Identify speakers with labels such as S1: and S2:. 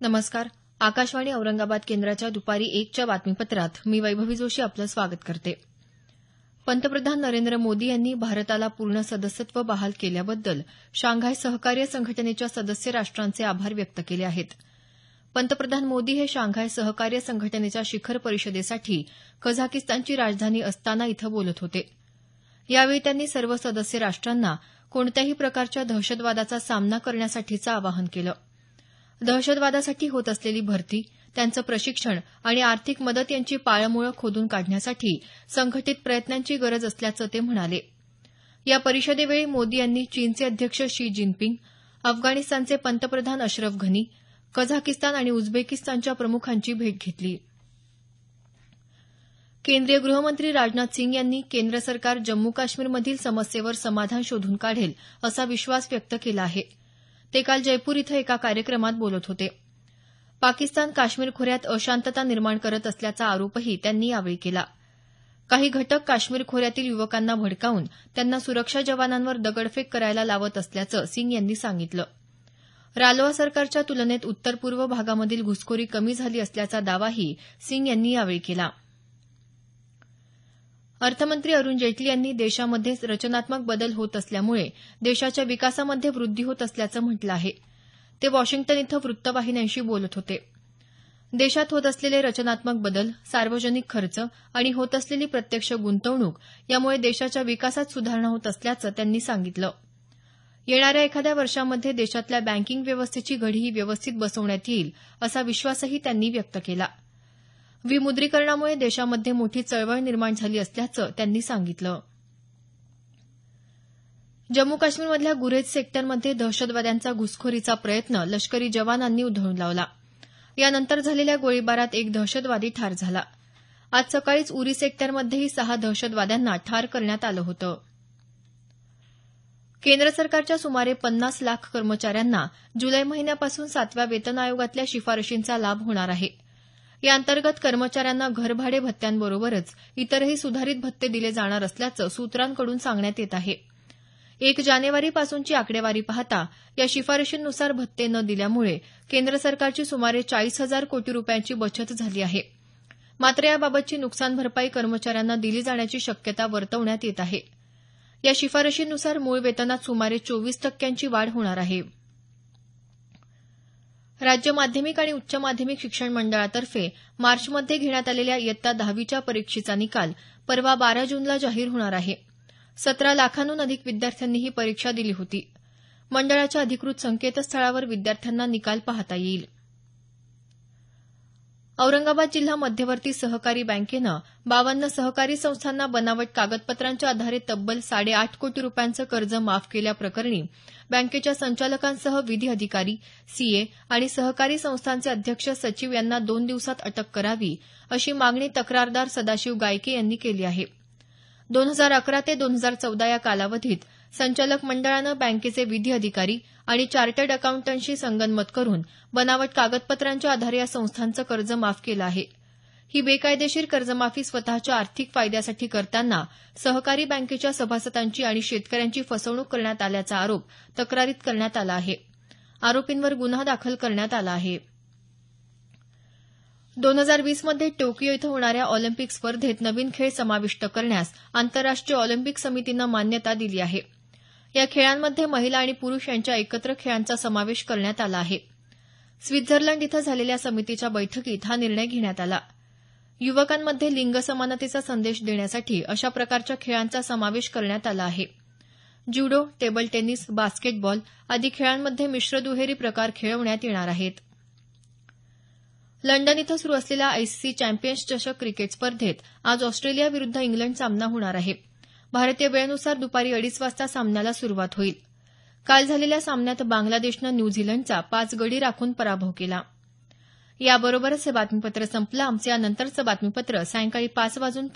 S1: नमस्कार. आकाशवाणी औरंगाबाद केंद्राच्या दुपारी 1च्या बातमीपत्रात मी वैभवी जोशी आपलं स्वागत करते. पंतप्रधान नरेंद्र मोदी यांनी भारताला पूर्ण सदस्यत्व बहाल केल्याबद्दल शांघाय सहकार्य संघटनेच्या सदस्य राष्ट्रांचे आभार व्यक्त केले आहेत. पंतप्रधान मोदी हे शांघाय सहकार्य संघटनेच्या शिखर परिषदेसाठी कझाकिस्तानची राजधानी अस्ताना इथं बोलत होते. यावेळी त्यांनी सर्व सदस्य राष्ट्रांना कोणत्याही प्रकारच्या दहशतवादाचा सामना करण्यासाठीचं आवाहन केलं. दहशतवादासाठी होत असलेली भरती, त्यांचं प्रशिक्षण आणि आर्थिक मदत यांची पाळंमुळं खोदून काढण्यासाठी संघटित प्रयत्नांची गरज असल्याचं ते म्हणाले. या परिषदेवेळी मोदी यांनी चीनचे अध्यक्ष शी जिनपिंग, अफगाणिस्तानचे पंतप्रधान अशरफ घनी, कझाकिस्तान आणि उझबेकिस्तानच्या प्रमुखांची भेट घेतली. केंद्रीय गृहमंत्री राजनाथ सिंग यांनी केंद्र सरकार जम्मू काश्मीरमधील समस्येवर समाधान शोधून काढेल असा विश्वास व्यक्त केला आहे. ते काल जयपूर इथं एका कार्यक्रमात बोलत होते. पाकिस्तान काश्मीर खोऱ्यात अशांतता निर्माण करत असल्याचा आरोपही त्यांनी यावेळी केला. काही घटक काश्मीर खोऱ्यातील युवकांना भडकावून त्यांना सुरक्षा जवानांवर दगडफेक करायला लावत असल्याचं सिंग यांनी सांगितलं. रालोआ सरकारच्या तुलनेत उत्तर पूर्व भागामधील घुसखोरी कमी झाली असल्याचा दावाही सिंग यांनी यावेळी केला. अर्थमंत्री अरुण जेटली यांनी देशामध्ये रचनात्मक बदल होत असल्यामुळे देशाच्या विकासामध्ये वृद्धी होत असल्याचं म्हटलं आहे. ते वॉशिंग्टन इथं वृत्तवाहिन्यांशी बोलत होते. देशात होत असलेले रचनात्मक बदल, सार्वजनिक खर्च आणि होत असलेली प्रत्यक्ष गुंतवणूक यामुळे देशाच्या विकासात सुधारणा होत असल्याचं त्यांनी सांगितलं. येणाऱ्या एखाद्या वर्षामध्ये देशातल्या बँकिंग व्यवस्थेची घडीही व्यवस्थित बसवण्यात येईल असा विश्वासही त्यांनी व्यक्त केला. विमुद्रीकरणामुळे देशामध्ये मोठी चळवळ निर्माण झाली असल्याचं त्यांनी सांगितलं. जम्मू काश्मीरमधल्या गुरेज सेक्टरमध्ये दहशतवाद्यांचा घुसखोरीचा प्रयत्न लष्करी जवानांनी उधळून लावला. यानंतर झालेल्या गोळीबारात एक दहशतवादी ठार झाला. आज सकाळीच उरी सेक्टरमध्येही 6 दहशतवाद्यांना ठार करण्यात आलं होतं. केंद्र सरकारच्या सुमारे 50 लाख कर्मचाऱ्यांना जुलै महिन्यापासून 7व्या वेतन आयोगातल्या शिफारशींचा लाभ होणार आहे. याअंतर्गत कर्मचाऱ्यांना घरभाडे भत्त्यांबरोबरच इतरही सुधारित भत्ते दिले जाणार असल्याचं सूत्रांकडून सांगण्यात येत आहे. 1 जानेवारीपासूनची आकडेवारी पाहता या शिफारशींनुसार भत्ते न दिल्यामुळे केंद्र सरकारची सुमारे 40,000 कोटी रुपयांची बचत झाली आहे. मात्र याबाबतची नुकसान भरपाई कर्मचाऱ्यांना दिली जाण्याची शक्यता वर्तवण्यात येत आहे. या शिफारशींनुसार मूळ वेतनात सुमारे 24% वाढ होणार आहे. राज्य माध्यमिक आणि उच्च माध्यमिक शिक्षण मंडळातर्फे मार्चमध्ये घेण्यात आलेल्या इयत्ता 10वीच्या परीक्षेचा निकाल परवा 12 जूनला जाहीर होणार आहे. 17 लाखांहून अधिक विद्यार्थ्यांनी ही परीक्षा दिली होती. मंडळाच्या अधिकृत संकेतस्थळावर विद्यार्थ्यांना निकाल पाहता येईल. औरंगाबाद जिल्हा मध्यवर्ती सहकारी बँकेनं 52 सहकारी संस्थांना बनावट कागदपत्रांच्या आधारे तब्बल 8.5 कोटी रुपयांचं कर्ज माफ केल्याप्रकरणी बँकेच्या संचालकांसह विधी अधिकारी, सीए आणि सहकारी संस्थांचे अध्यक्ष सचिव यांना 2 दिवसात अटक करावी अशी मागणी तक्रारदार सदाशिव गायके यांनी केली आहे. 2011 ते 2014 या कालावधीत संचालक मंडळानं बँकेचे विधी अधिकारी आणि चार्टर्ड अकाउंटंटशी संगनमत करून बनावट कागदपत्रांच्या आधारे या संस्थांचं कर्ज माफ केलं आहे. ही बेकायदेशीर कर्जमाफी स्वतःच्या आर्थिक फायद्यासाठी करताना सहकारी बँकेच्या सभासदांची आणि शेतकऱ्यांची फसवणूक करण्यात आल्याचा आरोप तक्रारीत करण्यात आला आहे. आरोपींवर गुन्हा दाखल करण्यात आला आहे. 2020 मध्ये टोकियो इथं होणाऱ्या ऑलिम्पिक स्पर्धेत नवीन खेळ समाविष्ट करण्यास आंतरराष्ट्रीय ऑलिम्पिक समितीनं मान्यता दिली आहे. या खेळांमध्ये महिला आणि पुरुष यांच्या एकत्र खेळांचा समावेश करण्यात आला आहे. स्वित्झर्लंड इथं झालेल्या समितीच्या बैठकीत हा निर्णय घेण्यात आला. युवकांमध्ये लिंग समानतेचा संदेश देण्यासाठी अशा प्रकारच्या खेळांचा समावेश करण्यात आला आहे. ज्युडो, टेबल टेनिस, बास्केटबॉल आदी खेळांमध्ये मिश्र दुहेरी प्रकार खेळवण्यात येणार आहेत. लंडन इथं सुरू असलेल्या आयसीसी चॅम्पियन्स चषक क्रिकेट स्पर्धेत आज ऑस्ट्रेलिया विरुद्ध इंग्लंड सामना होणार आहे. भारतीय वेळेनुसार दुपारी 2:30 वाजता सामन्याला सुरुवात होईल. काल झालेल्या सामन्यात बांगलादेशनं न्यूझीलंडचा 5 गडी राखून पराभव केला. याबरोबरच हे बातमीपत्र संपलं. आमचं यानंतरचं बातमीपत्र सायंकाळी 5:25 वाजून